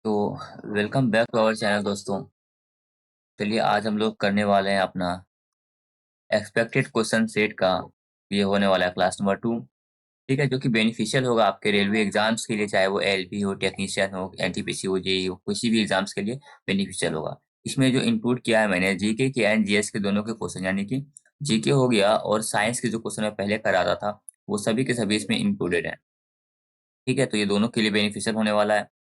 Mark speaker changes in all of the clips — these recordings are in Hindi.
Speaker 1: तो welcome back to our channel दोस्तों। चलिए आज हम लोग करने वाले हैं अपना एक्सपेक्टेड क्वेश्चन सेट का। ये होने वाला है क्लास नंबर 2। ठीक है, जो कि बेनिफिशियल होगा आपके रेलवे एग्जाम्स के लिए, चाहे वो एलपी हो, टेक्नीशियन हो, एनटीपीसी हो, जेई हो, किसी भी एग्जाम्स के लिए बेनिफिशियल होगा। इसमें जो इनपुट किया है मैंने जीके के एंड जीएस के दोनों के क्वेश्चन, यानी कि जीके हो गया और साइंस के जो क्वेश्चन मैं पहले करा रहा था वो सभी के सभी इसमें इंक्लूडेड है। ठीक है, तो ये दोनों के लिए बेनिफिशियल होने वाला है।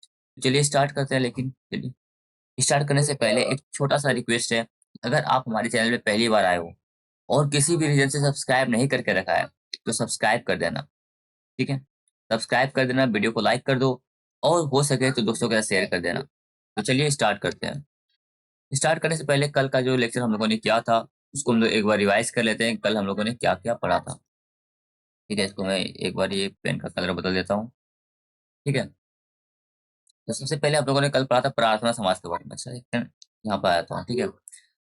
Speaker 1: चलिए स्टार्ट करते हैं। लेकिन चलिए स्टार्ट करने से पहले एक छोटा-सा रिक्वेस्ट है, अगर आप हमारे चैनल पे पहली बार आए हो और किसी भी रीज़न से सब्सक्राइब नहीं करके रखा है, तो सब्सक्राइब कर देना, ठीक है? सब्सक्राइब कर देना, वीडियो को लाइक कर दो और हो सके तो दोस्तों के साथ शेयर कर देना। तो चलिए स्टार्ट करते हैं। स्टार्ट करने से पहले कल का जो लेक्चर हम लोगों ने किया था, उसको हम लोग एक बार रिवाइज़ कर लेते हैं, कल हम लोगों ने क्या-क्या पढ़ा था। ठीक है, इसको मैं एक बार ये पेन का कलर बदल देता हूँ, ठीक है? तो सबसे पहले आप लोगों ने कल पढ़ा था प्रार्थना समाज के बारे में। अच्छा, एक सेकंड यहाँ पे आया था, ठीक है?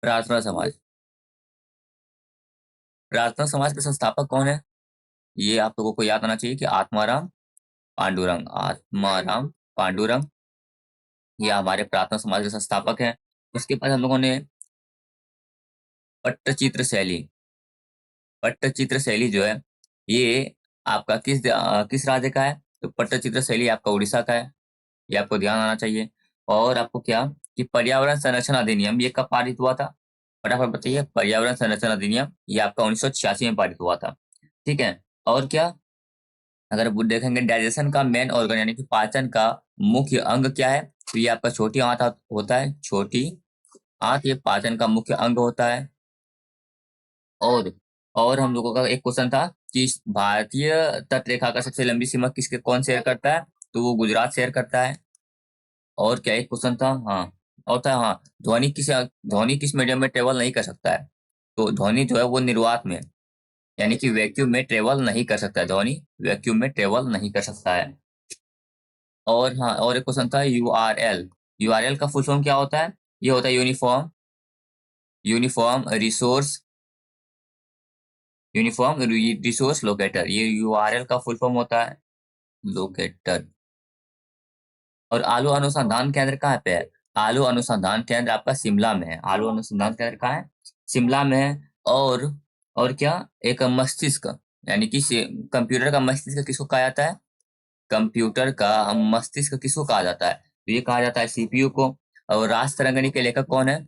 Speaker 1: प्रार्थना समाज। प्रार्थना समाज के संस्थापक कौन है? ये आप लोगों को याद आना चाहिए कि आत्माराम पांडुरंग। आत्माराम पांडुरंग ये हमारे प्रार्थना समाज के संस्थापक हैं। उसके बाद हम लोगों ने पट्टचित्र शैली। पट्टचित्र शैली जो है, ये आपका किस राज्य का है? तो पट्टचित्र शैली आपका उड़ीसा का है। ये आपको ध्यान आना चाहिए। और आपको क्या कि पर्यावरण संरक्षण अधिनियम ये कब पारित हुआ था? फटाफट बताइए। पर्यावरण संरक्षण अधिनियम ये आपका 1986 में पारित हुआ था। ठीक है? और क्या, अगर वो देखेंगे डाइजेशन का मेन ऑर्गन यानी कि पाचन का मुख्य अंग क्या है? तो ये आपका छोटी आंत होता है। छोटी आंत ये पाचन का मुख्य अंग होता है। और और हम लोगों का एक क्वेश्चन था कि भारतीय तट रेखा का सबसे लंबी सीमा किसके कौन शेयर करता है? तो वो गुजरात शेयर करता है। और क्या एक क्वेश्चन था, हाँ, और था, हाँ, ध्वनि किस मीडियम में ट्रेवल नहीं कर सकता है? तो ध्वनि जो है वो निर्वात में, यानी कि वैक्यूम में ट्रेवल नहीं कर सकता है। ध्वनि वैक्यूम में ट्रेवल नहीं कर सकता है। और हाँ, और एक क्वेश्चन था यूआरएल। यूआरएल का फुल फॉर्म क्या होता है? ये होता है uniform uniform resource uniform resource locator. ये यूआरएल का फुल फॉर्म होता है लोकेटर। और आलू अनुसंधान केंद्र कहाँ पे है? आलू अनुसंधान केंद्र आपका शिमला में है। आलू अनुसंधान केंद्र कहाँ है? शिमला में है। और क्या, एक मस्तिष्क, यानी कि कंप्यूटर का मस्तिष्क किसको कहा जाता है? कंप्यूटर का हम मस्तिष्क किसको कहा जाता है? तो ये कहा जाता है सीपीयू को। और राज तरंगिणी के लेखक कौन है?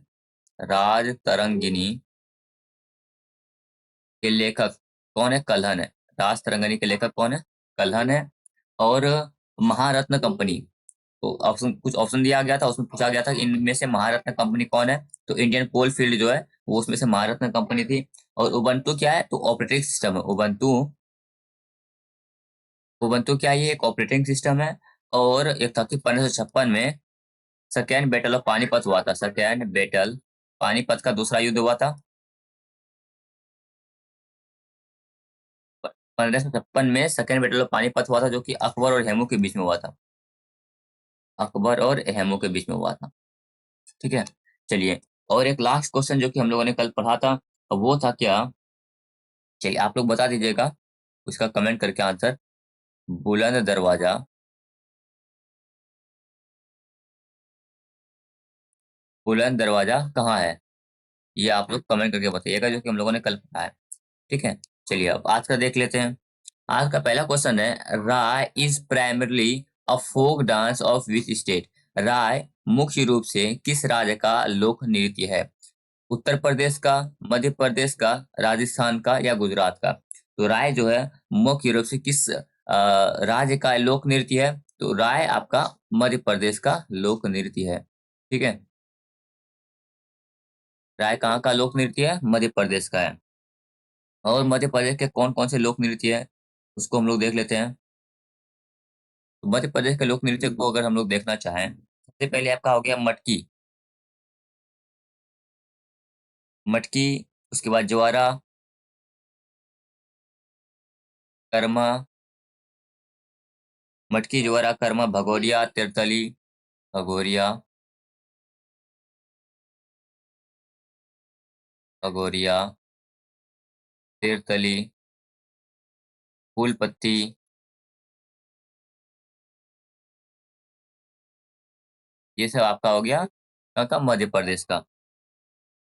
Speaker 1: राज तरंगिणी के लेखक कौन है? कल्हण है। राज तरंगिणी के लेखक कौन है? कल्हण है। और महारत्न कंपनी, तो कुछ ऑप्शन दिया गया था, उसमें पूछा गया था कि इनमें से महारत्न कंपनी कौन है? तो इंडियन कोल फील्ड जो है वो उसमें से महारत्न कंपनी थी। और उबंटू क्या है? तो ऑपरेटिंग सिस्टम है। उबंटू उबंटू क्या है? ये एक ऑपरेटिंग सिस्टम है। और एक था कि 1556 में सेकेंड बैटल ऑफ पानीपत हुआ था। सेकेंड बैटल, पानीपत का दूसरा युद्ध हुआ था 1556 में। सेकेंड बैटल ऑफ पानीपत हुआ था, जो कि अकबर और हेमू के बीच में हुआ था। अकबर और हेमू के बीच में हुआ था। ठीक है, चलिए। और एक लास्ट क्वेश्चन जो कि हम लोगों ने कल पढ़ा था, वो था क्या? चलिए आप लोग बता दीजिएगा उसका कमेंट करके आंसर। बुलंद दरवाजा, बुलंद दरवाजा कहाँ है? ये आप लोग कमेंट करके बताइएगा, जो कि हम लोगों ने कल पढ़ा है। ठीक है, चलिए अब आज का देख लेते हैं। आज का पहला क्वेश्चन है, Rai is primarily a folk dance of which state? Rai मुख्य रूप से किस राज्य का लोक नृत्य है? उत्तर प्रदेश का, मध्य प्रदेश का, राजस्थान का या गुजरात का? तो राय जो है मुख्य रूप से किस राज्य का लोक नृत्य है? तो राय आपका मध्य प्रदेश का लोक नृत्य है। ठीक है, राय कहाँ का लोक नृत्य है? मध्य प्रदेश का है। और मध्य प्रदेश के कौन कौन से लोक नृत्य है उसको हम लोग देख लेते हैं। तो मध्य प्रदेश के लोक नृत्य को अगर हम लोग देखना चाहें, सबसे पहले आपका हो गया मटकी। मटकी, उसके बाद ज्वारा, कर्मा, मटकी, ज्वारा, कर्मा, भगोरिया, तिरतली, भगोरिया, भगोरिया, तिरतली, फूलपत्ती, ये सब आपका हो गया कहाँ का? मध्य प्रदेश का।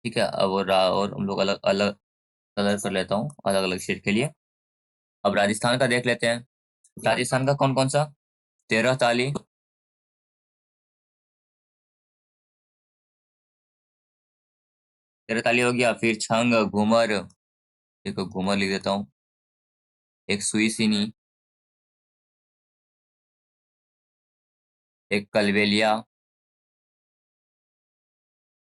Speaker 1: ठीक है, अब और हम लोग अलग अलग कलर कर लेता हूँ अलग अलग स्टेट के लिए। अब राजस्थान का देख लेते हैं। राजस्थान का कौन कौन सा? 13 ताली, 13 ताली हो गया। फिर छंग, घूमर, देखो घूमर लिख देता हूँ। एक सुई सीनी, एक कलबेलिया,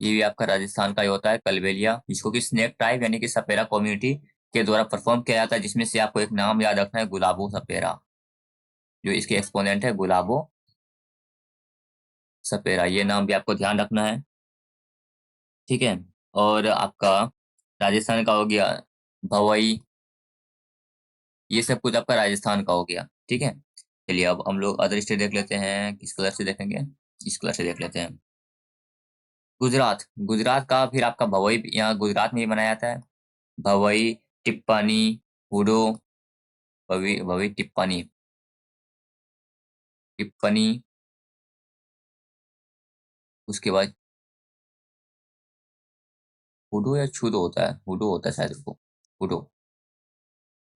Speaker 1: ये भी आपका राजस्थान का ही होता है कलबेलिया, जिसको कि स्नेक ट्राइब यानी कि सपेरा कम्युनिटी के द्वारा परफॉर्म किया जाता है, जिसमें से आपको एक नाम याद रखना है, गुलाबो सपेरा। जो इसके एक्सपोनेंट है गुलाबो सपेरा, ये नाम भी आपको ध्यान रखना है। ठीक है, और आपका राजस्थान का हो गया भवई, ये सब कुछ आपका राजस्थान का हो गया। ठीक है, चलिए अब हम लोग अदर स्टेट देख लेते हैं। किस कलर से देखेंगे? इस कलर से देख लेते हैं। गुजरात, गुजरात का फिर आपका भवई यहाँ गुजरात में ही मनाया जाता है। भवई, टिप्पणी, हुडो, भवई भवई टिप्पणी, टिप्पणी, उसके बाद हुडो या छुदो होता है, हुडो होता है शायद उसको, हुडो,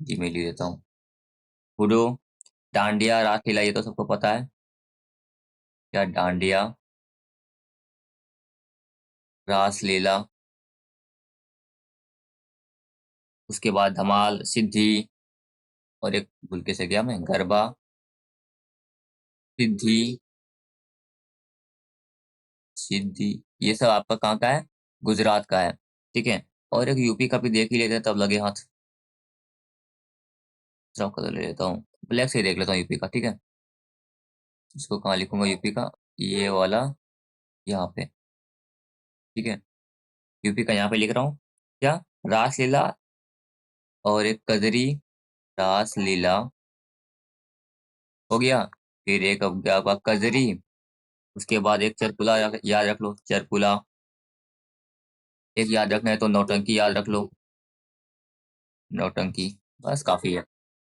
Speaker 1: जी मैं लिख देता हूँ। हुडो, डांडिया, रासलीला, ये तो सबको पता है। क्या डांडिया, रासलीला, उसके बाद धमाल, सिद्धि, और एक भूल के से गया मैं, गरबा, सिद्धि, सिद्धि, ये सब आपका कहाँ का है? गुजरात का है। ठीक है, और एक यूपी का भी देख ही लेते हैं तब लगे हाथ। दूसरा कलर ले लेता हूँ, ब्लैक से ही देख लेता हूँ यूपी का। ठीक है, इसको कहाँ लिखूंगा यूपी का? ये वाला यहाँ पे। ठीक है, यूपी का यहाँ पे लिख रहा हूँ। क्या? रासलीला, और एक कजरी, रासलीला हो गया। फिर एक अब गया आपका कजरी, उसके बाद एक चरकुला, याद रख लो चरकुला। एक याद रखना है तो नौटंकी याद रख लो, नौटंकी, बस काफी है।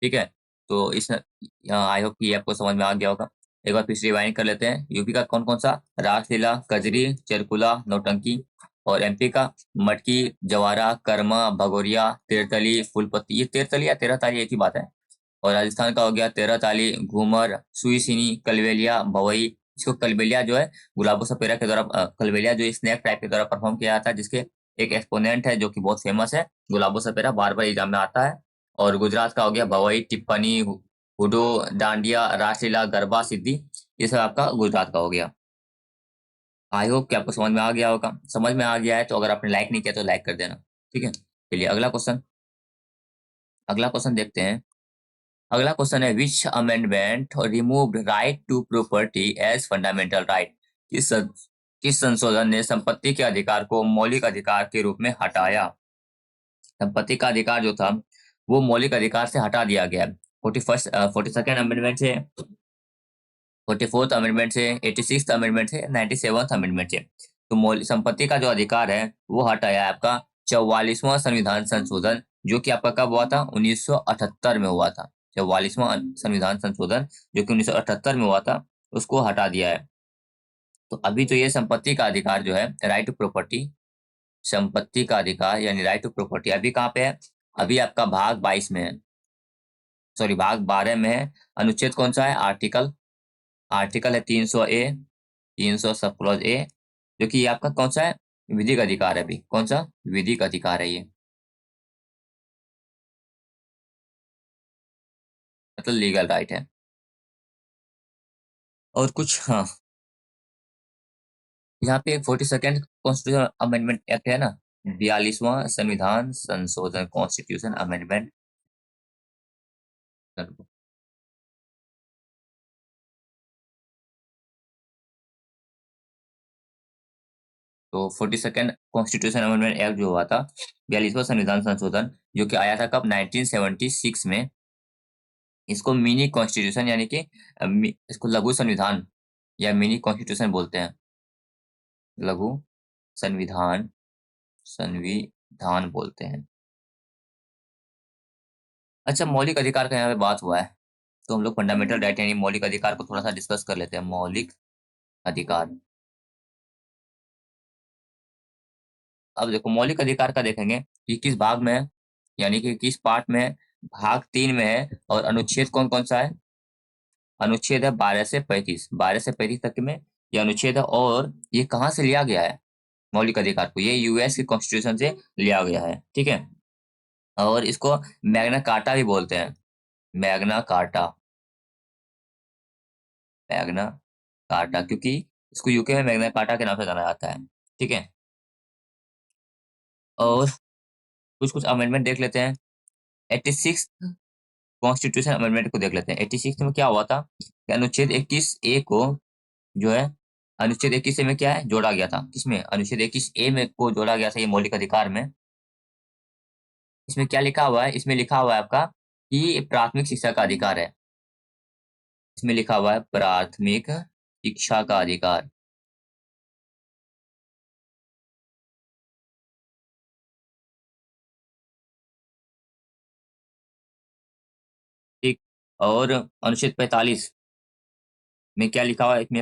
Speaker 1: ठीक है, तो इस आई होप कि आपको समझ में आ गया होगा। एक बार फिर से रिवाइंड कर लेते हैं। यूपी का कौन कौन सा? रासलीला, कजरी, चरकुला, नौटंकी। और एमपी का मटकी, जवारा, कर्मा, भगोरिया, तेरतली, फूलपत्ती, ये तेरतली या तेरह ताली एक ही बात है। और राजस्थान का हो गया 13 ताली, घूमर, सुई सीनी, कलबेलिया, भवई। इसको कलबेलिया जो है गुलाबो सपेरा के द्वारा कलबेलिया जो स्नेक टाइप के द्वारा परफॉर्म किया जाता है, जिसके एक एक्सपोनेंट है जो कि बहुत फेमस है, गुलाबो सपेरा, बार बार एग्जाम में आता है। और गुजरात का हो गया भवई, टिप्पणी, हुडो, डांडिया, रासलीला, गरबा, सिद्धि, ये सब आपका गुजरात का हो गया। आई होप कि आपको समझ में आ गया होगा। समझ में आ गया है तो अगर आपने लाइक नहीं किया तो लाइक कर देना। ठीक है, चलिए अगला क्वेश्चन, अगला क्वेश्चन देखते हैं। अगला क्वेश्चन है, which amendment removed right to property as fundamental right? किस किस संशोधन ने संपत्ति के अधिकार को मौलिक अधिकार के रूप में हटाया? संपत्ति का अधिकार जो था वो मौलिक अधिकार से हटा दिया गया। 42nd अमेंडमेंट से, 44th अमेंडमेंट से, 86th अमेंडमेंट से, 97th अमेंडमेंट से। तो मौलिक संपत्ति का जो अधिकार है वो हटाया है आपका 44वां संविधान संशोधन, जो कि आपका कब हुआ था? 1978 में हुआ था। 44वां संविधान संशोधन जो कि 1978 में हुआ था, उसको हटा दिया है। तो अभी तो ये संपत्ति का अधिकार जो है, राइट टू प्रॉपर्टी, संपत्ति का अधिकार यानी राइट टू प्रॉपर्टी अभी कहाँ पे है? अभी आपका भाग 22 में है, सॉरी भाग 12 में है। अनुच्छेद कौन सा है? आर्टिकल, आर्टिकल है 300A, 300 सब क्लॉज ए, जो कि ये आपका कौन सा है? विधिक अधिकार है। अभी कौन सा? विधिक अधिकार है ये, मतलब लीगल राइट है। और कुछ, हाँ, यहाँ पे 42nd कॉन्स्टिट्यूशन अमेंडमेंट एक्ट है ना, 42वां संविधान संशोधन, कॉन्स्टिट्यूशन अमेंडमेंट। तो 42nd कॉन्स्टिट्यूशन अमेंडमेंट एक्ट जो हुआ था, 42वां संविधान संशोधन, जो कि आया था कब? 1976 में। इसको मिनी कॉन्स्टिट्यूशन यानी कि इसको लघु संविधान या मिनी कॉन्स्टिट्यूशन बोलते हैं, लघु संविधान, संविधान बोलते हैं। अच्छा, मौलिक अधिकार का यहाँ पे बात हुआ है, तो हम लोग फंडामेंटल राइट यानी मौलिक अधिकार को थोड़ा सा डिस्कस कर लेते हैं। मौलिक अधिकार, अब देखो मौलिक अधिकार का देखेंगे कि किस भाग में है, यानी कि किस पार्ट में है। भाग 3 में है। और अनुच्छेद कौन कौन सा है? अनुच्छेद है 12 से 35, 12 से 35 तक में ये अनुच्छेद है। और ये कहाँ से लिया गया है मौलिक अधिकार को? ये यूएस के कॉन्स्टिट्यूशन से लिया गया है, ठीक है। और इसको मैग्ना कार्टा भी बोलते हैं। मैग्ना कार्टा, मैग्ना कार्टा, क्योंकि इसको यूके में मैग्ना कार्टा के नाम से जाना जाता है, ठीक है। और कुछ कुछ अमेंडमेंट देख लेते हैं। 86 कॉन्स्टिट्यूशन अमेंडमेंट को देख लेते हैं। 86 में क्या हुआ था कि अनुच्छेद 21 ए को जो है, अनुच्छेद 21 ए में क्या है जोड़ा गया था? किसमें? अनुच्छेद 21 ए में को जोड़ा गया था ये मौलिक अधिकार में। इसमें क्या लिखा हुआ है? इसमें लिखा हुआ है आपका कि प्राथमिक शिक्षा का अधिकार है। इसमें लिखा हुआ है प्राथमिक शिक्षा का अधिकार, ठीक। और अनुच्छेद 45 में क्या लिखा हुआ है? इसमें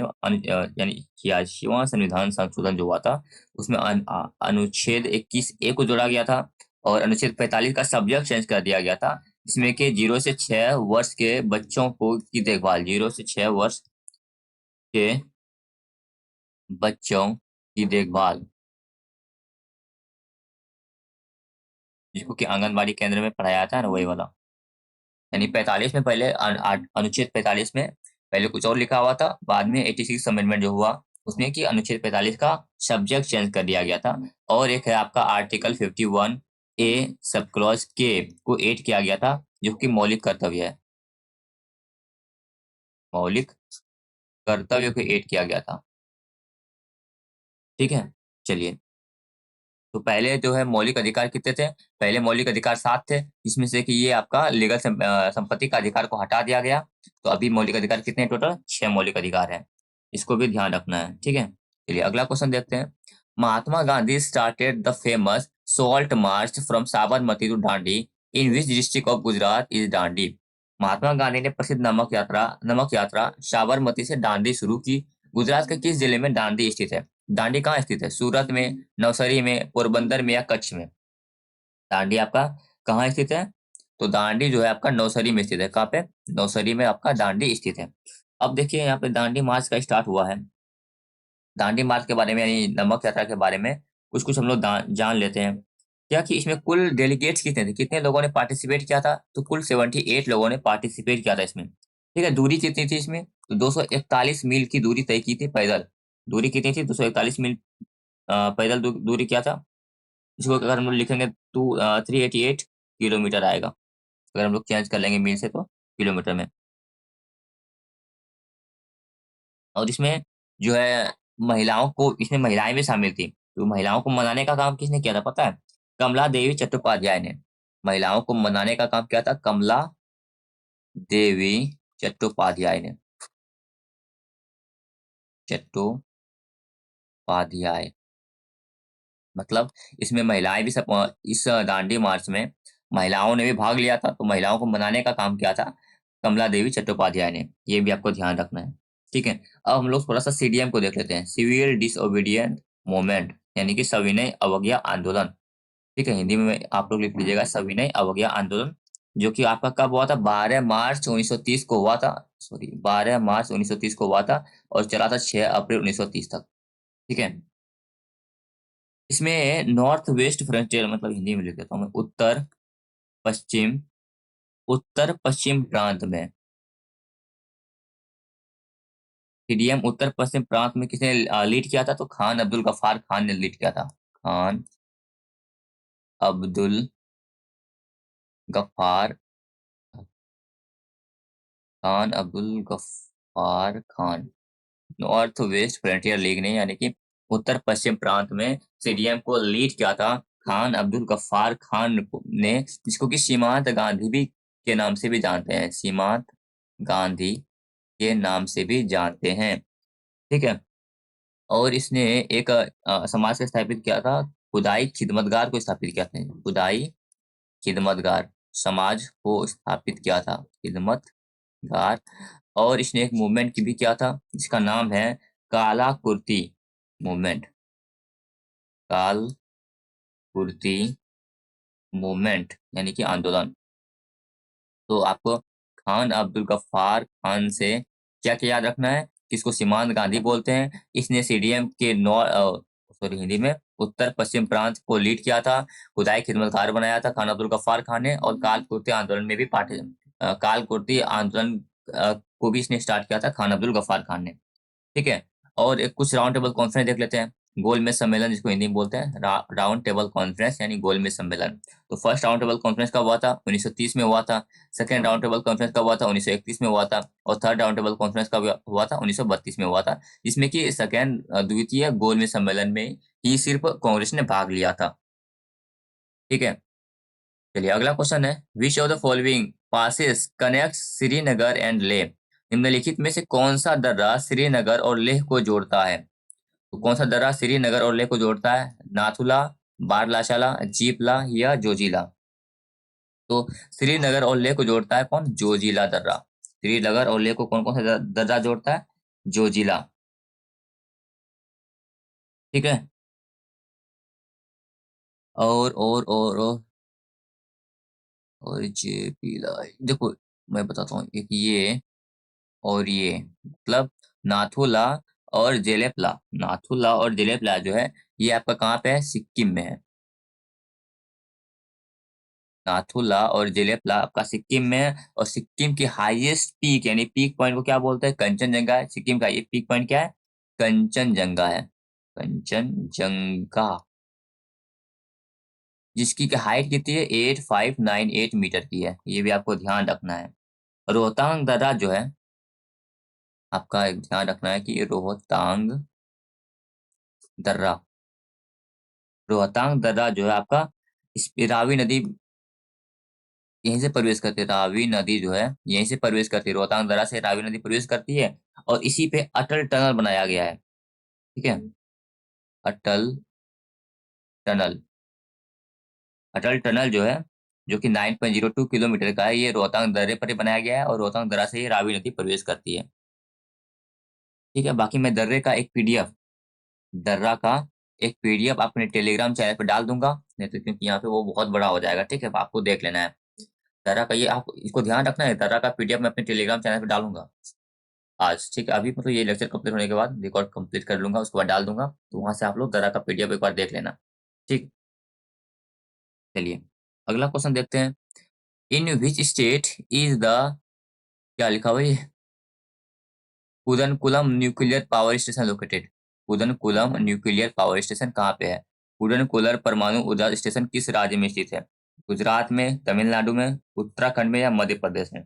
Speaker 1: यानी 86वां संविधान संशोधन जो हुआ था उसमें अनुच्छेद 21 ए को जोड़ा गया था। और अनुच्छेद 45 का सब्जेक्ट चेंज कर दिया गया था, इसमें कि 0 से 6 वर्ष के बच्चों को की देखभाल, 0 से 6 वर्ष के बच्चों की देखभाल, जिसको कि आंगनबाड़ी केंद्र में पढ़ाया जाता है ना, वही वाला। यानी 45 में पहले अनुच्छेद 45 में पहले कुछ और लिखा हुआ था, बाद में 86 अमेंडमेंट जो हुआ उसमें कि अनुच्छेद 45 का सब्जेक्ट चेंज कर दिया गया था। और एक है आपका आर्टिकल 51 ए सब क्लॉज के को ऐड किया गया था, जो कि मौलिक कर्तव्य है। मौलिक कर्तव्य को ऐड किया गया था, ठीक है। चलिए, तो पहले जो है मौलिक अधिकार कितने थे? पहले मौलिक अधिकार 7 थे, जिसमें से कि ये आपका लीगल संपत्ति का अधिकार को हटा दिया गया। तो अभी मौलिक अधिकार कितने हैं? टोटल 6 मौलिक अधिकार हैं। इसको भी ध्यान रखना है, ठीक है। चलिए अगला क्वेश्चन देखते हैं। Mahatma Gandhi started the famous salt march from Sabarmati to Dandi, in which district of Gujarat is Dandi? Mahatma Gandhi ने प्रसिद्ध नमक यात्रा साबरमती से दांडी शुरू की। गुजरात के किस जिले में दांडी स्थित है? दांडी कहाँ स्थित है? सूरत में, नवसारी में, पोरबंदर में या कच्छ में? दांडी आपका कहाँ स्थित है? तो दांडी जो है आपका नवसारी में स्थित है। कहाँ पे? नवसारी में आपका दांडी स्थित है। अब देखिए यहाँ पे दांडी मार्च का स्टार्ट हुआ है। दांडी मार्च के बारे में यानी नमक यात्रा के बारे में कुछ कुछ हम लोग जान लेते हैं। क्या कि इसमें कुल डेलीगेट्स कितने थे, कितने लोगों ने पार्टिसिपेट किया था? तो कुल 78 लोगों ने पार्टिसिपेट किया था इसमें, ठीक है। दूरी कितनी थी इसमें? तो 241 मील की दूरी तय की थी पैदल। दूरी कितनी थी? 241 मील पैदल दूरी क्या था? इसको अगर हम लोग लिखेंगे तो 388 किलोमीटर आएगा। अगर हम लोग चेंज कर लेंगे मील से तो किलोमीटर में। और इसमें जो है महिलाओं को, इसमें महिलाएं भी शामिल थी। तो महिलाओं को मनाने का काम किसने किया था पता है? कमला देवी चट्टोपाध्याय ने। महिलाओं को मनाने का काम किया था कमला देवी चट्टोपाध्याय ने। चट्टोपाध्याय, मतलब इसमें महिलाएं भी सब इस दांडी मार्च में महिलाओं ने भी भाग लिया था। तो महिलाओं को मनाने का काम किया था कमला देवी चट्टोपाध्याय ने। ये भी आपको ध्यान रखना है, ठीक है। अब हम लोग थोड़ा सा सीडीएम को देख लेते हैं, सिविल डिसओबीडियंट मूवमेंट, यानी कि सविनय अवज्ञा आंदोलन, ठीक है। हिंदी में आप लोग लिख लीजिएगा सविनय अवज्ञा आंदोलन, जो कि आपका कब हुआ था? 12 मार्च 1930 को हुआ था। सॉरी, 12 मार्च 1930 को हुआ था और चला था 6 अप्रैल 1930 तक, ठीक है। इसमें नॉर्थ वेस्ट फ्रंटियर, मतलब हिंदी में लिख देता हूँ मैं, पश्चिम उत्तर पश्चिम प्रांत में, सीडीएम उत्तर पश्चिम प्रांत में किसने लीड किया था? तो खान अब्दुल गफ्फार खान ने लीड किया था। Khan Abdul Ghaffar, Khan Abdul Ghaffar Khan. North West Frontier League ने, यानी कि उत्तर पश्चिम प्रांत में सीडीएम को लीड किया था खान अब्दुल गफ्फार खान ने, जिसको कि सीमांत गांधी भी के नाम से भी जानते हैं। सीमांत गांधी के नाम से भी जानते हैं, ठीक है। और इसने एक समाज को स्थापित किया था, खुदाई खिदमतगार को स्थापित किया था। खुदाई खिदमतगार समाज को स्थापित किया था, खिदमतगार। और इसने एक मूवमेंट की भी किया था जिसका नाम है काला कुर्ती मूवमेंट। काल कुर्ती मूवमेंट यानी कि आंदोलन। तो आपको खान अब्दुल गफ्फार खान से क्या क्या याद रखना है कि इसको सीमांत गांधी बोलते हैं। इसने सीडीएम के हिंदी में उत्तर पश्चिम प्रांत को लीड किया था। खुदाई खिदमतगार बनाया था खान अब्दुल गफ्फार खान ने, और काल कुर्ती आंदोलन में भी काल कुर्ती आंदोलन को भी इसने स्टार्ट किया था खान अब्दुल गफ्फार खान ने। ठीक है। और एक कुछ राउंड टेबल कॉन्फ्रेंस देख लेते हैं। गोलमेज सम्मेलन जिसको हिंदी में बोलते हैं राउंड टेबल कॉन्फ्रेंस यानी गोलमेज सम्मेलन। तो फर्स्ट राउंड टेबल कॉन्फ्रेंस कब हुआ था? 1930 में हुआ था। सेकंड राउंड टेबल कॉन्फ्रेंस कब हुआ था? 1931 में हुआ था। और थर्ड राउंड टेबल कॉन्फ्रेंस कब हुआ था? 1932 में हुआ था। जिसमें कि सेकंड द्वितीय गोलमेज सम्मेलन में ही सिर्फ कांग्रेस ने भाग लिया था। ठीक है। चलिए अगला क्वेश्चन है, which of the following passes connect Srinagar and Leh? निम्नलिखित में से कौन सा दर्रा श्रीनगर और लेह को जोड़ता है? तो कौन सा दर्रा श्रीनगर और लेह को जोड़ता है? नाथुला, बारलाशाला, जीपला या जोजिला? तो श्रीनगर और लेह को जोड़ता है कौन? जोजिला दर्रा। श्रीनगर और लेह को कौन कौन सा दर्रा जोड़ता है? जोजिला। ठीक है। और जेपीला, देखो मैं बताता हूँ, एक ये और ये मतलब नाथुला और जेलेपला। नाथुला और जेलेपला जो है ये आपका कहाँ पे है? सिक्किम में है। नाथुला और जेलेपला आपका सिक्किम में है। और सिक्किम की हाईएस्ट पीक यानी पीक पॉइंट को क्या बोलते हैं? कंचनजंगा है। सिक्किम का ये पीक पॉइंट क्या है? कंचनजंगा है। कंचनजंगा, जिसकी हाइट कितनी है? 8598 मीटर की है। ये भी आपको ध्यान रखना है। रोहतांग दर्रा जो है, आपका एक ध्यान रखना है कि रोहतांग दर्रा, रोहतांग दर्रा जो है आपका इस पे रावी नदी यहीं से प्रवेश करती है। रावी नदी जो है यहीं से प्रवेश करती है। रोहतांग दर्रा से रावी नदी प्रवेश करती है। और इसी पे अटल टनल बनाया गया है। ठीक है। अटल टनल, अटल टनल जो है, जो कि 9.02 किलोमीटर का है, ये रोहतांग दर्रे पर ही बनाया गया है। और रोहतांग दर्रा से ही रावी नदी प्रवेश करती है। ठीक है। बाकी मैं दर्रे का एक पीडीएफ, दर्रा का एक पीडीएफ अपने टेलीग्राम चैनल पर डाल दूंगा, नहीं तो क्योंकि यहाँ पे वो बहुत बड़ा हो जाएगा। ठीक है। आपको देख लेना है दर्रा का, ये आप इसको ध्यान रखना है। दर्रा का पीडीएफ मैं अपने टेलीग्राम चैनल पर डालूंगा आज। ठीक है। अभी मतलब ये लेक्चर कंप्लीट होने के बाद रिकॉर्ड कंप्लीट कर लूंगा, उसके बाद डाल दूंगा। तो वहां से आप लोग दर्रा का पीडीएफ एक बार देख लेना। ठीक। चलिए अगला क्वेश्चन देखते हैं। In which state is the, क्या लिखा हुआ है ये? Kudankulam nuclear power station located. Kudankulam nuclear power station कहाँ पे है? कुदनकुलर परमाणु ऊर्जा स्टेशन किस राज्य में स्थित है? गुजरात में, तमिलनाडु में, उत्तराखंड में या मध्य प्रदेश में?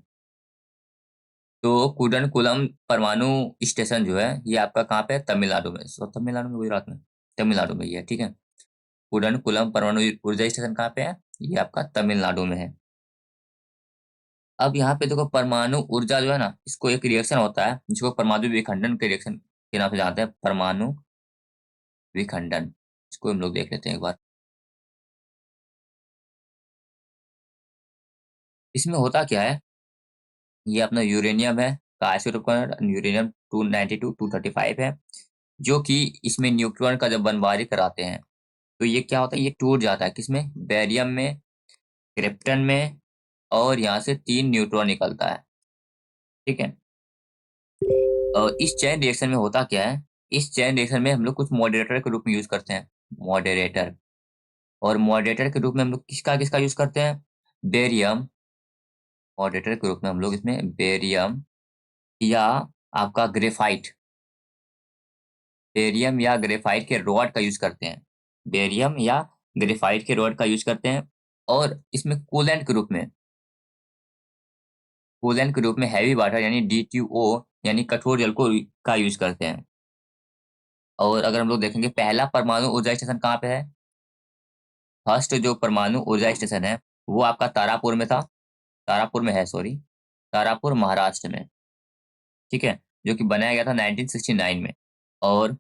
Speaker 1: तो कुडनकुलम परमाणु स्टेशन जो है ये आपका कहाँ पे है? तमिलनाडु में। तमिलनाडु में, गुजरात में, तमिलनाडु में ये है। ठीक है। कुडनकुलम परमाणु ऊर्जा स्टेशन कहाँ पे है? ये आपका तमिलनाडु में है। अब यहाँ पे देखो, परमाणु ऊर्जा जो है ना, इसको एक रिएक्शन होता है जिसको परमाणु विखंडन के रिएक्शन के नाम से जानते हैं। परमाणु विखंडन, इसको हम लोग देख लेते हैं एक बार। इसमें होता क्या है, ये अपना यूरेनियम है का आइसोटोप उपकरण यूरेनियम 292 235 है, जो कि इसमें न्यूट्रॉन का जब बमबारी कराते हैं तो ये क्या होता है, ये टूट जाता है। किसमें? बेरियम में, क्रिप्टन में, और यहाँ से 3 न्यूट्रॉन निकलता है। ठीक है। और इस चेन रिएक्शन में होता क्या है, इस चेन रिएक्शन में हम लोग कुछ मॉडरेटर के रूप में यूज करते हैं। मॉडरेटर, और मॉडरेटर के रूप में हम लोग किसका किसका यूज करते हैं? बेरियम। मॉडरेटर के रूप में हम लोग इसमें बेरियम या आपका ग्रेफाइट, बेरियम या ग्रेफाइट के रॉड का यूज करते हैं। बेरियम या ग्रेफाइट के रॉड का यूज करते हैं। और इसमें कूलेंट के रूप में, कूलेंट के रूप में हैवी वाटर यानी D2O यानी कठोर जल को का यूज करते हैं। और अगर हम लोग देखेंगे पहला परमाणु ऊर्जा स्टेशन कहाँ पे है, फर्स्ट जो परमाणु ऊर्जा स्टेशन है वो आपका तारापुर में था। तारापुर में है, सॉरी, तारापुर महाराष्ट्र में। ठीक है। जो कि बनाया गया था 1969 में। और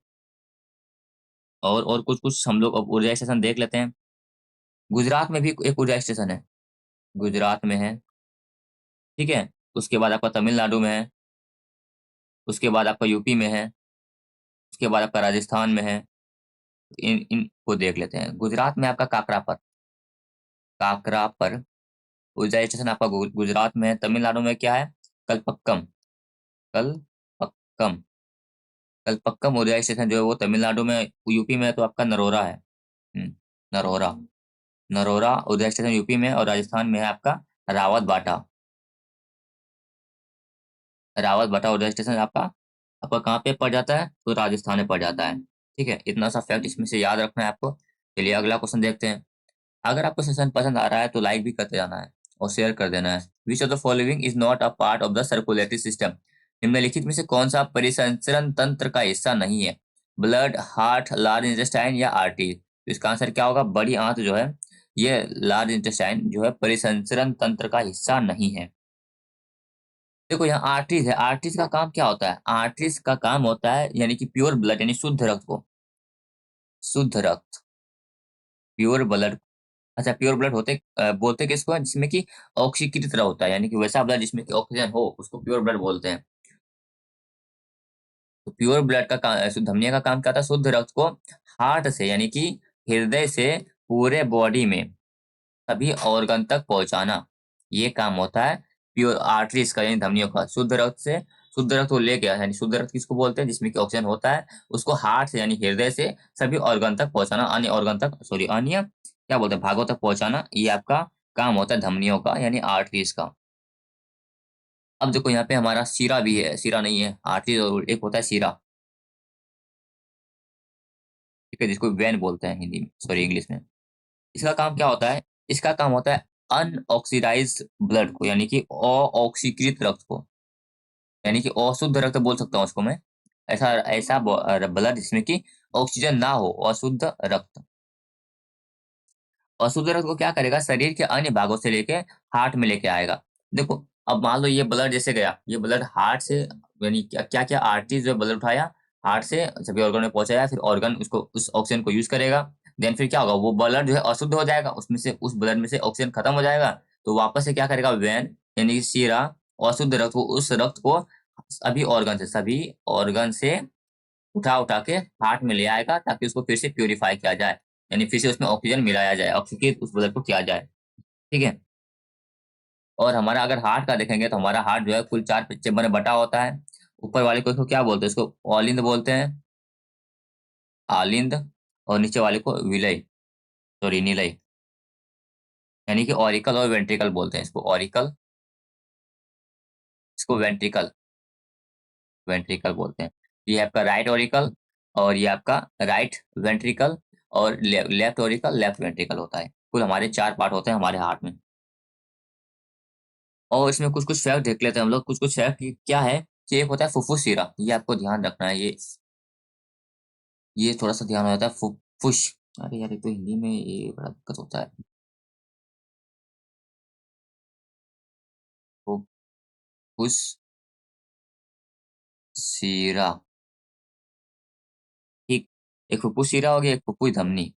Speaker 1: और कुछ कुछ हम लोग अब ऊर्जा स्टेशन देख लेते हैं। गुजरात में भी एक ऊर्जा स्टेशन है, गुजरात में है। ठीक है। उसके बाद आपका तमिलनाडु में है। उसके बाद आपका यूपी में है। उसके बाद आपका राजस्थान में है। इनको देख लेते हैं। गुजरात में आपका काकरापर ऊर्जा स्टेशन आपका गुजरात में है। तमिलनाडु में क्या है? कलपक्कम। कलपक्कम। कलपक्कम ऊर्जा स्टेशन जो है वो तमिलनाडु में। यूपी में तो आपका नरोरा है। नरोरा। नरोरा ऊर्जा स्टेशन यूपी में है, और राजस्थान में है आपका रावत बाटा। रावत बटा ऊर्जा स्टेशन आपका आपका कहाँ पे पड़ जाता है? तो राजस्थान में पड़ जाता है। ठीक है, इतना सा फैक्ट इसमें से याद रखना है आपको। चलिए अगला क्वेश्चन देखते हैं। अगर आपको सेशन पसंद आ रहा है तो लाइक भी करते जाना है और शेयर कर देना है। Which of the following is not a part of the circulatory system? निम्नलिखित में से कौन सा परिसंचरण तंत्र का हिस्सा नहीं है? ब्लड, हार्ट, लार्ज इंटेस्टाइन या आर्टरी? तो इसका आंसर क्या होगा? बड़ी आंत जो है, ये लार्ज इंटेस्टाइन जो है परिसंचरण तंत्र का हिस्सा नहीं है। देखो यहाँ आर्टरीज है। आर्टरीज का काम क्या होता है? आर्टरीज का काम होता है यानी कि प्योर ब्लड यानी शुद्ध रक्त को, शुद्ध रक्त, प्योर ब्लड। अच्छा, प्योर ब्लड बोलते किसको है? जिसमें कि ऑक्सीकृत रहा होता है, यानी कि वैसा ब्लड जिसमें कि ऑक्सीजन हो उसको प्योर ब्लड बोलते हैं। तो प्योर ब्लड का काम, धमनिया का काम क्या था? शुद्ध रक्त को हार्ट से यानी कि हृदय से पूरे बॉडी में सभी ऑर्गन तक पहुंचाना, ये काम होता है प्योर आर्टरीज का यानी धमनियों का। शुद्ध रक्त से, शुद्ध रक्त को लेके यानी शुद्ध रक्त किसको बोलते हैं? जिसमें कि ऑक्सीजन होता है, उसको हार्ट से यानी हृदय से सभी ऑर्गन तक पहुंचाना, अन्य ऑर्गन तक, सॉरी अन्य क्या बोलते हैं, भागों तक पहुंचाना, ये आपका काम होता है धमनियों का यानी आर्टरीज का। अब देखो यहाँ पे हमारा सीरा भी है, सीरा नहीं है, आर्टरीज और एक होता है सीरा। ठीक है, जिसको वेन बोलते हैं हिंदी में, सॉरी इंग्लिश में। इसका काम क्या होता है? इसका काम होता है अनऑक्सीडाइज्ड ब्लड को यानी कि अऑक्सीकृत रक्त को, यानी कि अशुद्ध रक्त बोल सकता हूँ उसको मैं। ऐसा ऐसा ब्लड जिसमें कि ऑक्सीजन ना हो, अशुद्ध रक्त। अशुद्ध रक्त को क्या करेगा? शरीर के अन्य भागों से लेके हार्ट में लेके आएगा। देखो, अब मान लो ये ब्लड जैसे गया, ये ब्लड हार्ट से, यानी क्या क्या क्या आर्टरी जो ब्लड उठाया हार्ट से सभी ऑर्गन में पहुंचाया, फिर ऑर्गन उसको उस ऑक्सीजन को यूज करेगा। देन फिर क्या होगा? वो ब्लड जो है अशुद्ध हो जाएगा, उसमें से उस ब्लड में से ऑक्सीजन खत्म हो जाएगा। तो वापस से क्या करेगा? वेन यानी कि सीरा, अशुद्ध रक्त को, उस रक्त को सभी ऑर्गन से उठा उठा के हार्ट में ले आएगा, ताकि उसको फिर से प्यूरिफाई किया जाए, यानी फिर से उसमें ऑक्सीजन मिलाया जाए, ऑक्सीजन उस ब्लड को किया जाए। ठीक है। और हमारा अगर हार्ट का देखेंगे तो हमारा हार्ट जो है कुल 4 चेम्बर में बटा होता है। ऊपर वाले को इसको क्या बोलते हैं? इसको ऑलिंद बोलते हैं, आलिंद। और नीचे वाले को विलय, सॉरी निलय, यानी कि ऑरिकल और वेंट्रिकल बोलते हैं इसको। ऑरिकल, इसको वेंट्रिकल, वेंट्रिकल बोलते हैं। ये आपका राइट ऑरिकल, और ये आपका राइट वेंट्रिकल, और लेफ्ट ऑरिकल, लेफ्ट वेंट्रिकल होता है। कुल हमारे 4 पार्ट होते हैं हमारे हार्ट में। और इसमें कुछ कुछ फैक्ट देख लेते हैं हम लोग। कुछ कुछ फैक्ट क्या है कि एक होता है फुफ्फुस सीरा, ये आपको ध्यान रखना है। ये थोड़ा सा ध्यान हो जाता है। फुफ्फुस, अरे यार ये तो हिंदी में ये बड़ा दिक्कत होता है। फुफ्फुस सीरा। ठीक, एक फुफ्फुस सीरा हो गया, एक फुफ्फुस धमनी।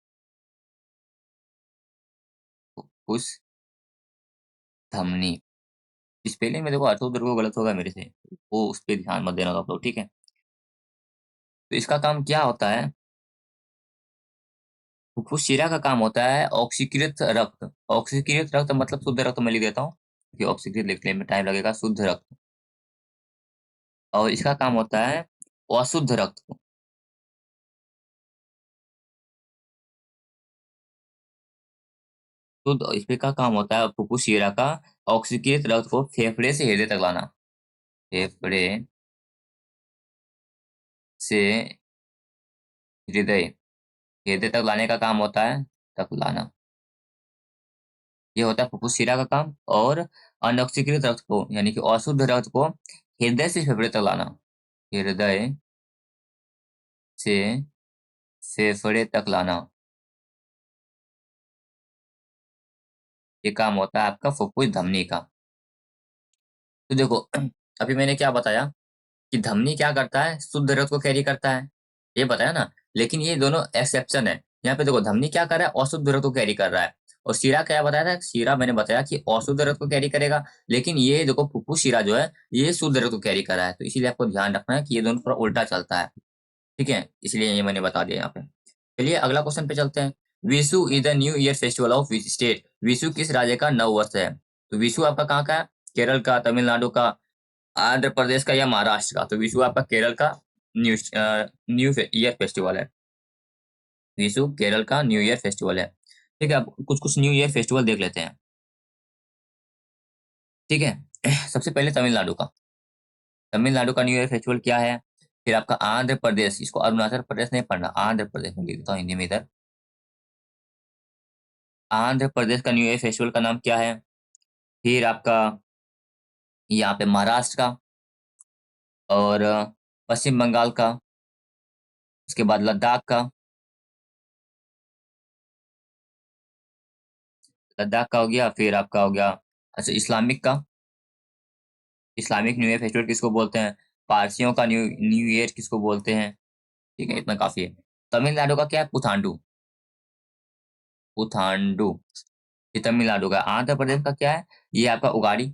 Speaker 1: फुफ्फुस धमनी, स्पेलिंग में देखो अर्थ उधर को गलत होगा मेरे से, वो उस पर ध्यान मत देना आप लोग, ठीक है। तो इसका काम क्या होता है? फुफ्फुस शिरा का काम होता है ऑक्सीकृत रक्त। ऑक्सीकृत रक्त मतलब शुद्ध रक्त मैं लिख देता हूँ, क्योंकि ऑक्सीकृत लिखने में टाइम लगेगा। शुद्ध रक्त। और इसका काम होता है अशुद्ध रक्त को, शुद्ध, इसका काम होता है फुफ्फुस शिरा का ऑक्सीकृत रक्त को फेफड़े से हृदय तक लाना। फेफड़े से हृदय, हृदय तक लाने का काम होता है, तक लाना, ये होता है फुफ्फुस शिरा का काम। और अनऑक्सीकृत रक्त को यानी कि अशुद्ध रक्त को हृदय से फेफड़े तक लाना, हृदय से फेफड़े तक लाना, ये काम होता है आपका फुफ्फुस धमनी का। तो देखो अभी मैंने क्या बताया कि धमनी क्या करता है? शुद्ध रक्त को कैरी करता है, ये बताया ना। लेकिन ये दोनों एक्सेप्शन है। यहाँ पे देखो धमनी क्या कर रहा है? अशुद्ध रक्त को कैरी कर रहा है। और शीरा क्या बताया था? शीरा मैंने बताया कि अशुद्ध रक्त को कैरी करेगा। लेकिन ये देखो फुफ्फुस शीरा जो है ये शुद्ध रक्त को कैरी कर रहा है। तो इसीलिए आपको ध्यान रखना है कि ये दोनों थोड़ा उल्टा चलता है। ठीक है, इसलिए ये मैंने बता दिया यहाँ पे। चलिए अगला क्वेश्चन पे चलते हैं। Vishu is the new year festival of which state? Vishu किस राज्य का नव वर्ष है? तो विशु आपका कहाँ का है? केरल का, तमिलनाडु का, आंध्र प्रदेश का या महाराष्ट्र का? तो विशु आपका केरल का न्यू न्यू ईयर फेस्टिवल है। विशु केरल का न्यू ईयर फेस्टिवल है। ठीक है, अब कुछ कुछ न्यू ईयर फेस्टिवल देख लेते हैं। ठीक है, सबसे पहले तमिलनाडु का। तमिलनाडु का न्यू ईयर फेस्टिवल क्या है? फिर आपका आंध्र प्रदेश, इसको अरुणाचल प्रदेश नहीं पढ़ना, आंध्र प्रदेश में लिख देता हूँ हिंदी में इधर। आंध्र प्रदेश का न्यू ईयर फेस्टिवल का नाम क्या है? फिर आपका यहाँ पे महाराष्ट्र का, और पश्चिम बंगाल का, उसके बाद लद्दाख का। लद्दाख का हो गया, फिर आपका हो गया अच्छा इस्लामिक का। इस्लामिक न्यू ईयर फेस्टिवल किसको बोलते हैं? पारसियों का न्यू न्यू ईयर किसको बोलते हैं? ठीक है, इतना काफी है। तमिलनाडु का क्या है? पुथांडु। पुथांडु, ये तमिलनाडु का। आंध्र प्रदेश का क्या है? ये आपका उगाड़ी।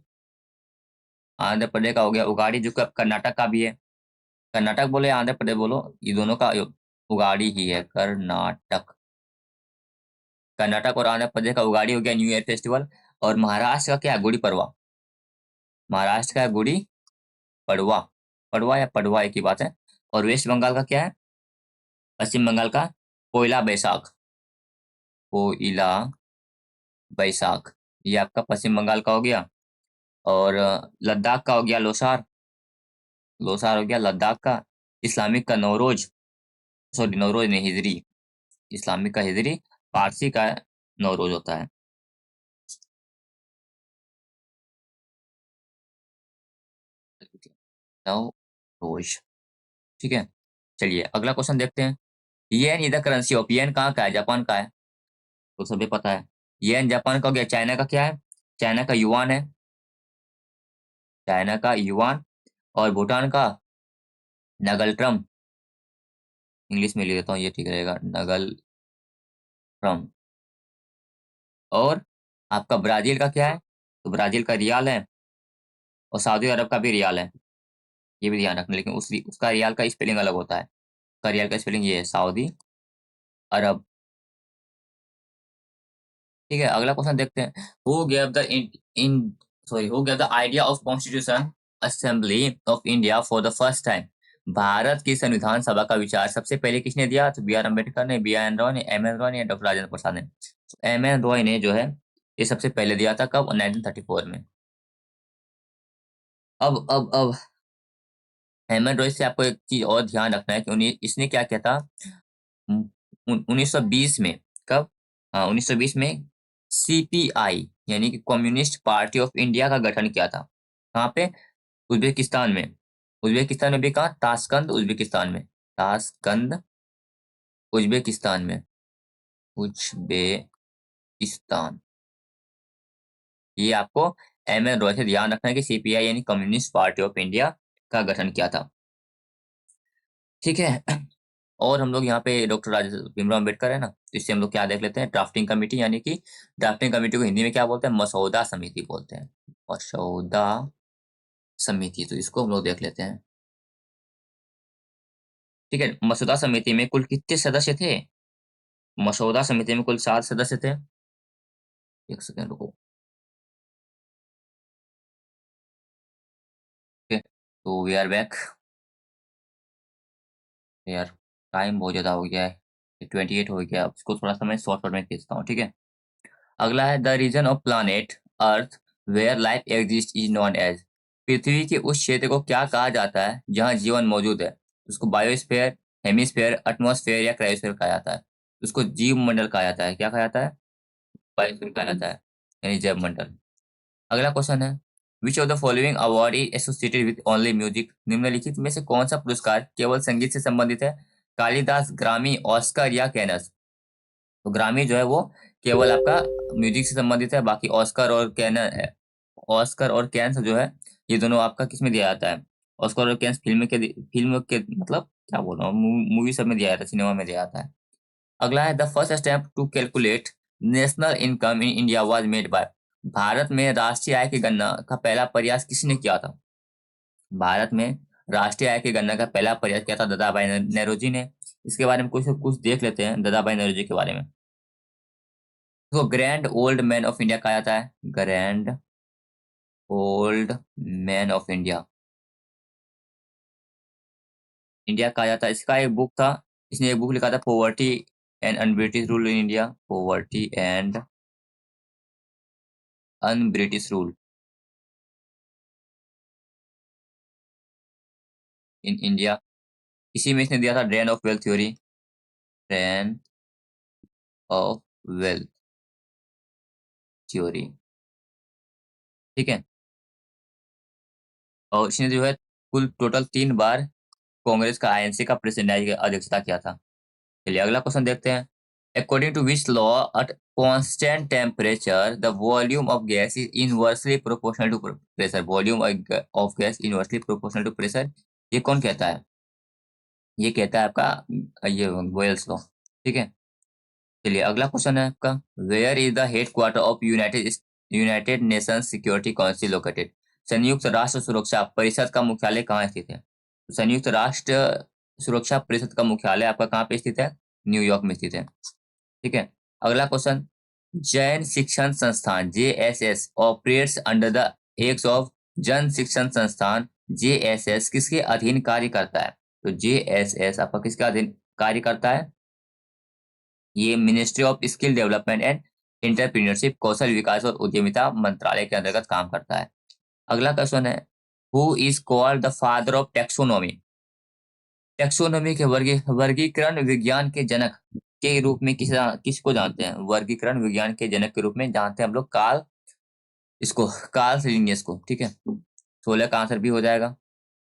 Speaker 1: आंध्र प्रदेश का हो गया उगाड़ी, जो कि कर्नाटक का भी है। कर्नाटक बोले आंध्र प्रदेश बोलो, ये दोनों का उगाड़ी ही है, कर्नाटक। कर्नाटक और आंध्र प्रदेश का उगाड़ी हो गया न्यू ईयर फेस्टिवल। और महाराष्ट्र का क्या है? गुड़ी पड़वा। महाराष्ट्र का है गुड़ी पड़वा। पड़वा या पड़वा एक ही बात है। और वेस्ट बंगाल का क्या है? पश्चिम बंगाल का पोइला बैसाख। पोइला बैसाख, ये आपका पश्चिम बंगाल का हो गया। और लद्दाख का हो गया लोसार। लोसार हो गया लद्दाख का। इस्लामिक का नौरोज, सॉरी नौरोज नहीं, हिजरी। इस्लामिक का हिजरी, पारसी का नौरोज होता है। नौरोज। ठीक है, चलिए अगला क्वेश्चन देखते हैं। येन इज द करेंसी ऑफ, येन कहाँ का है? जापान का है, तो सभी पता है। येन जापान का हो गया। चाइना का क्या है? चाइना का युआन है। चाइना का युआन। और भूटान का नगल ट्रम। इंग्लिश में लिख देता हूँ, ये ठीक रहेगा, नगल ट्रम। और आपका ब्राजील का क्या है? तो ब्राजील का रियाल है। और सऊदी अरब का भी रियाल है, ये भी ध्यान रखना, लेकिन उसका रियाल का स्पेलिंग अलग होता है। उसका रियाल का स्पेलिंग ये है, सऊदी अरब। ठीक है, अगला क्वेश्चन देखते हैं। Who gave the in sorry who gave the idea of constitution assembly of India for the first time? Bharat की संविधान सभा का विचार सबसे पहले किसने दिया? तो बी आर अम्बेडकर ने, बी एन रॉय ने, एम एन रॉय ने, डॉक्टर राजेंद्र प्रसाद ने। एम एन रॉय ने जो है, ये सबसे पहले दिया था, कब? 1934 में। अब एम एन रॉय से आपको एक चीज और ध्यान रखना है कि उन्हें इसने क्या किया था 1920 में। कब? हाँ, 1920 में सीपीआई यानी कि कम्युनिस्ट पार्टी ऑफ इंडिया का गठन किया था। कहाँ पे? उज्बेकिस्तान में। उज्बेकिस्तान में भी कहा? ताशकंद उज्बेकिस्तान में। ताशकंद उज्बेकिस्तान में। उज्बेकिस्तान। ये आपको एम एन रॉय से ध्यान रखना है कि सीपीआई यानी कम्युनिस्ट पार्टी ऑफ इंडिया का गठन किया था। ठीक है, और हम लोग यहाँ पे डॉक्टर राजेंद्र भीमराव अम्बेडकर है ना, तो इससे हम लोग क्या देख लेते हैं? ड्राफ्टिंग कमेटी, यानी कि ड्राफ्टिंग कमेटी को हिंदी में क्या बोलते हैं? मसौदा समिति बोलते हैं। मसौदा समिति, तो इसको हम लोग देख लेते हैं। ठीक है, मसौदा समिति में कुल कितने सदस्य थे? मसौदा समिति में कुल 7 सदस्य थे। एक सेकंड रुको। ठीक है, तो वी आर बैक। यार टाइम बहुत ज्यादा हो गया है, 28 हो गया, अब इसको थोड़ा सा मैं शॉर्ट शॉर्ट में खींचता हूँ। ठीक है, अगला है the region of planet earth where life exist is known as. पृथ्वी के उस क्षेत्र को क्या कहा जाता है जहाँ जीवन मौजूद है? उसको बायोस्फीयर, हेमिस्फीयर, एटमॉस्फेयर या क्रायोस्फीयर कहा जाता है। उसको जीव मंडल कहा जाता है। क्या कहा जाता है? बायोस्फीयर कहा जाता है, यानी जैव मंडल। अगला क्वेश्चन है, which of the following award is associated with only music? निम्नलिखित में से कौन सा पुरस्कार केवल संगीत से संबंधित है? कालिदास, ग्रामी, ऑस्कर या कैनस? तो ग्रामी जो है वो केवल आपका म्यूजिक से संबंधित है, बाकी ऑस्कर और कैन ऑस्कर और कैन्स जो है, ये दोनों आपका किस में दिया जाता है? ऑस्कर और कैन्स फिल्म के मतलब क्या बोल रहा हूँ, मूवी सब में दिया जाता है, सिनेमा में दिया जाता है। अगला है the first step to calculate national income in India was made by. Bharat में राष्ट्रीय आय की गणना का पहला प्रयास किसने किया था? भारत में राष्ट्रीय आय की गणना का पहला प्रयास किया था दादा भाई नेहरू जी ने। इसके बारे में कुछ कुछ देख लेते हैं, दादाभाई नौरोजी के बारे में। तो grand old man of India कहा जाता है, grand old man of India, India कहा जाता है। इसका एक बुक था, इसने एक बुक लिखा था, poverty and un-British rule in India, poverty and un-British rule in India. इसी में इसने दिया था drain of wealth theory, drain of wealth theory, ठीक है। और इसने जो है कुल टोटल 3 बार कांग्रेस का, आईएनसी का प्रेसिडेंट अध्यक्षता किया था। चलिए अगला क्वेश्चन देखते हैं। According to which law at constant temperature the volume of gas is inversely proportional to pressure, volume of gas inversely proportional to pressure, ये कौन कहता है? ये कहता है आपका ये बोयल्स लॉ, ठीक है। चलिए अगला क्वेश्चन है आपका, where is the headquarter of United Nations Security Council located, संयुक्त राष्ट्र सुरक्षा परिषद का मुख्यालय कहाँ स्थित है? तो संयुक्त राष्ट्र सुरक्षा परिषद का मुख्यालय आपका कहाँ पे स्थित है? न्यूयॉर्क में स्थित है, ठीक है। अगला क्वेश्चन, जैन शिक्षण संस्थान JSS operates under the act of जन शिक्षण संस्थान जेएसएस किसके अधीन कार्य करता है? तो जेएसएस आपका किसके अधीन कार्य करता है? ये ministry of skill development and entrepreneurship, कौशल विकास और उद्यमिता मंत्रालय के अंतर्गत काम करता है। अगला क्वेश्चन है, who is called the father of taxonomy, taxonomy के वर्गीकरण विज्ञान के जनक के रूप में किसको जानते हैं? वर्गीकरण विज्ञान के जनक के रूप में जानते हैं हम लोग कार्ल लिनियस को, ठीक है। 16 का आंसर भी हो जाएगा।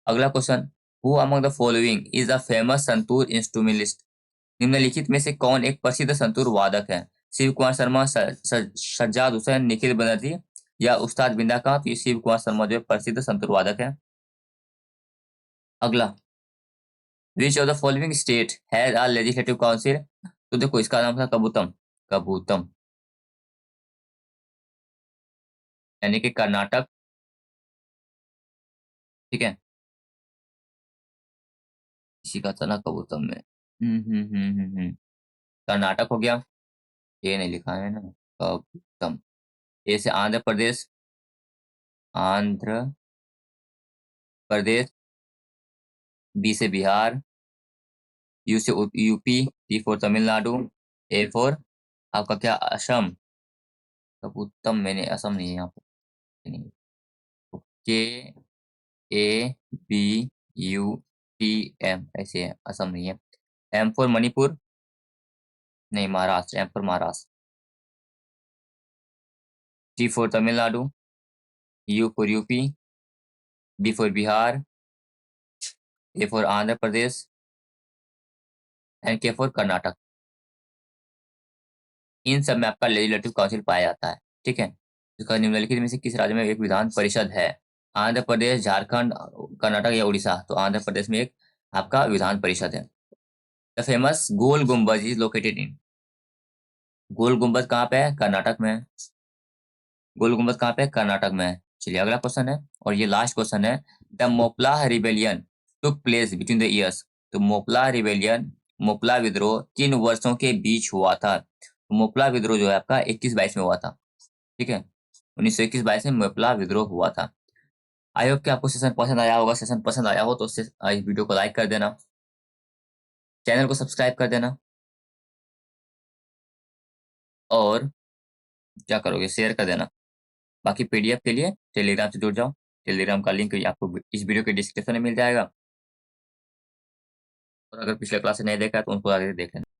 Speaker 1: अगला question, who among the following is the famous santoor instrumentalist, निम्नलिखित में से कौन एक प्रसिद्ध संतूर वादक है? शिव कुमार शर्मा, सज्जाद हुसैन, निखिल बनर्जी या उस्ताद बिंदा का? तो ये शिव कुमार शर्मा जो प्रसिद्ध संतूर वादक है। अगला, which of the following state has a legislative council, तो देखो इसका नाम था कबूतम, कबूतम यानी कि कर्नाटक, ठीक है। इसी का था ना कबूतम में, कर्नाटक हो गया, ये नहीं लिखा है ना, कबूतम। ए से आंध्र प्रदेश, आंध्र प्रदेश, बी से बिहार, यू से UP, T for Tamil Nadu, A for आपका क्या, असम, कबूतम मैंने असम नहीं है यहाँ पे, नहीं, K A B U T M ऐसे है, असम नहीं है। एम फॉर मणिपुर, नहीं Maharashtra, M for Maharashtra, T for Tamil Nadu, U for UP, B for Bihar, A for Andhra Pradesh and K for Karnataka. इन सब में आपका लेजिस्लेटिव काउंसिल पाया जाता है, ठीक है। इसका निम्नलिखित में से किस राज्य में एक विधान परिषद है? आंध्र प्रदेश, झारखंड, कर्नाटक या उड़ीसा? तो आंध्र प्रदेश में एक आपका विधान परिषद है। द फेमस गोल गुम्बज इज लोकेटेड इन, गोल गुम्बद कहाँ पे है? कर्नाटक में है। गोल गुम्बद कहाँ पे है? कर्नाटक में है। चलिए अगला क्वेश्चन है, और ये लास्ट क्वेश्चन है, the Moplah rebellion took place between the years, तो मोपला रिबेलियन, मोपला विद्रोह किन वर्षों के बीच हुआ था? तो मोपला विद्रोह जो है आपका 21-22 में हुआ था, ठीक है। 1921-22 में मोपला विद्रोह हुआ था। आई होप कि आपको सेशन पसंद आया होगा, सेशन पसंद आया हो तो इस वीडियो को लाइक कर देना, चैनल को सब्सक्राइब कर देना, और क्या करोगे, शेयर कर देना। बाकी पीडीएफ के लिए टेलीग्राम से जुड़ जाओ, टेलीग्राम का लिंक आपको इस वीडियो के डिस्क्रिप्शन में मिल जाएगा, और अगर पिछले क्लास नहीं देखा है तो उनको आगे देख लेना।